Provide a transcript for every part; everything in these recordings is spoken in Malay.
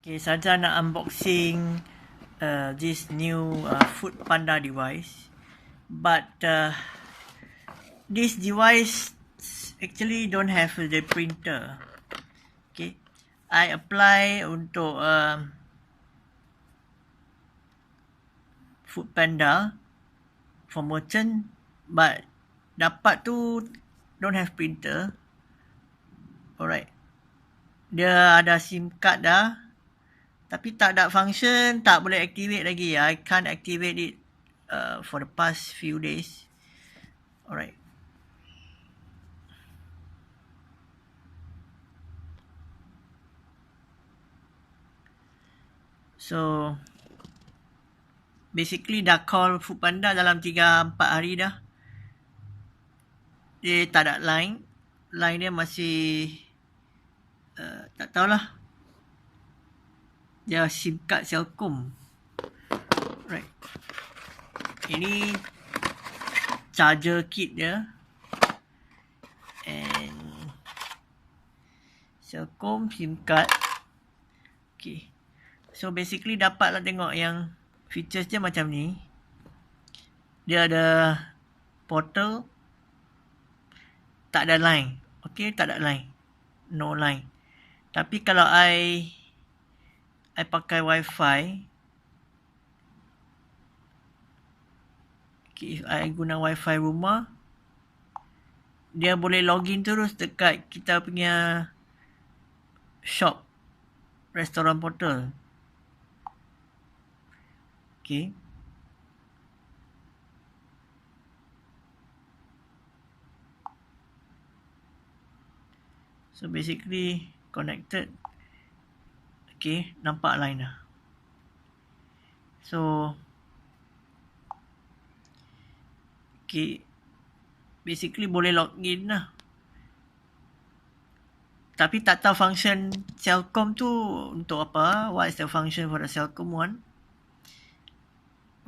Okay, Saja nak unboxing this new foodpanda device, but this device actually don't have the printer. Okay, I apply untuk foodpanda for merchant, but dapat tu don't have printer. Alright, dia ada SIM card dah, tapi tak ada function, tak boleh activate lagi. I can't activate it for the past few days. Alright. So, basically dah call foodpanda dalam 3-4 hari dah. Dia tak ada line. Line dia masih tak tahulah. Dia SIM card Celcom. Right. Ini charger kit dia. And Celcom SIM card. Okay. So basically dapatlah tengok yang features dia macam ni. Dia ada portal. Tak ada line. Okay, tak ada line. No line. Tapi kalau I pakai wifi, okay, if I guna wifi rumah, dia boleh login terus dekat kita punya shop, restoran portal. Okay. So basically connected. Okay, nampak line dah. So okay, basically boleh login lah. Tapi tak tahu function Celcom tu untuk apa. What is the function for the Celcom one?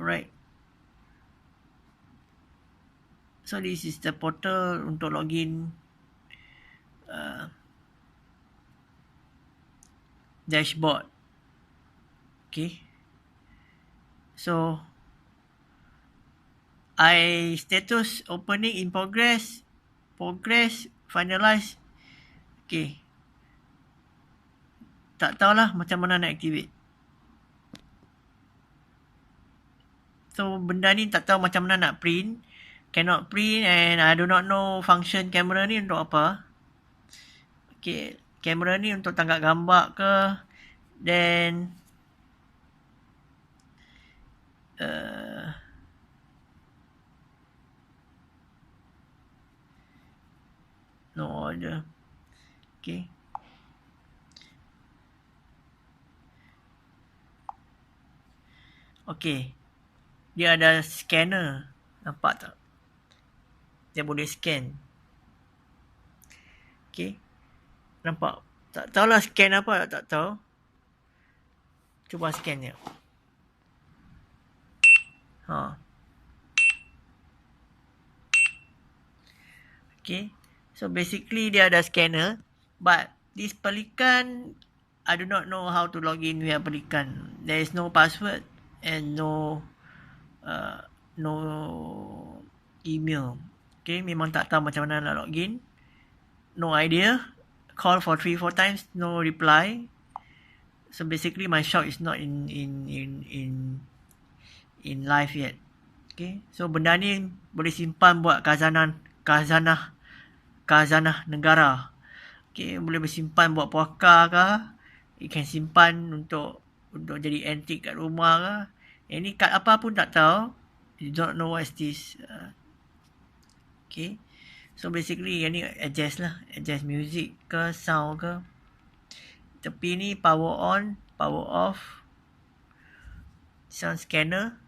Alright. So this is the portal untuk login dashboard. Okay. So I status opening in progress, finalize. Okay. Tak tahulah macam mana nak activate. So benda ni tak tahu macam mana nak print. Cannot print, and I do not know function kamera ni untuk apa. Okay, kamera ni untuk tangkap gambar ke. Then no order. Okay. Okay. Dia ada scanner. Nampak tak? Dia boleh scan. Okay. Nampak? Tak tahulah scan apa, tak tahu. Cuba scan je. Okay. So basically dia ada scanner. But this Pelikan, I do not know how to log in via Pelikan. There is no password and no email. Okay, memang tak tahu macam mana nak login. No idea. Call for 3-4 times, no reply. So basically my shop is not in live yet. Okay, so benda ni boleh simpan buat khazanah negara. Okay, boleh bersimpan buat puaka ke. You can simpan untuk jadi antik kat rumah ke. Ini kad apa pun tak tahu. You don't know what is this. Okay. So basically yang ni adjust lah. Adjust music ke, sound ke. Tepi ni power on, power off. Sound scanner.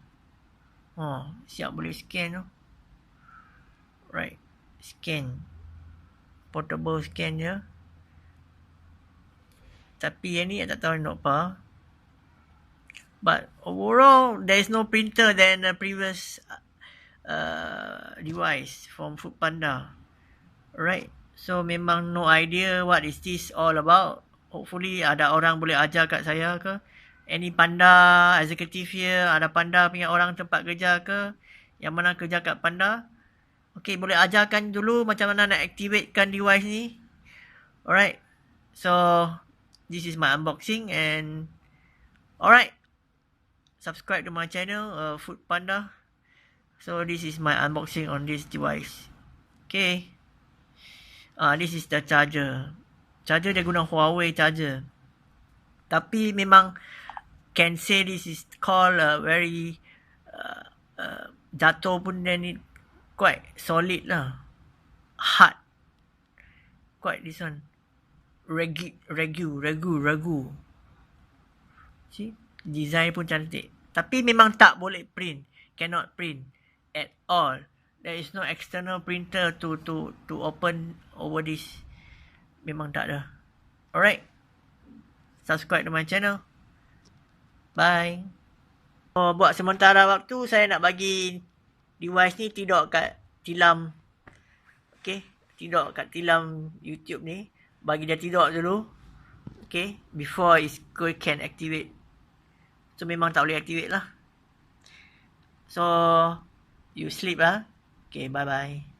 Siap boleh scan tu. Right. Scan. Portable scan je. Tapi yang ni tak tahu nak apa. But overall, there is no printer than the previous device from foodpanda. Right. So memang no idea what is this all about. hopefully ada orang boleh ajar kat saya ke. Any panda executive here, ada panda punya orang tempat kerja ke, yang mana kerja kat panda. Okay, boleh ajarkan dulu macam mana nak activatekan device ni. Alright. So, this is my unboxing and alright. Subscribe to my channel, foodpanda. So, this is my unboxing on this device. Okay. This is the charger. Charger dia guna Huawei charger. Tapi memang can say this is called very jatuh pun dia ni quite solid lah. Hard. Quite this one. Ragu. See? Design pun cantik. Tapi memang tak boleh print. Cannot print at all. There is no external printer to open over this. Memang tak ada. Alright. Subscribe to my channel. Bye. Buat sementara waktu saya nak bagi device ni tidur kat tilam. Okay. Tidur kat tilam YouTube ni. Bagi dia tidur dulu. Okay. Before it can activate. So memang tak boleh activate lah. So you sleep lah. Okay, bye bye.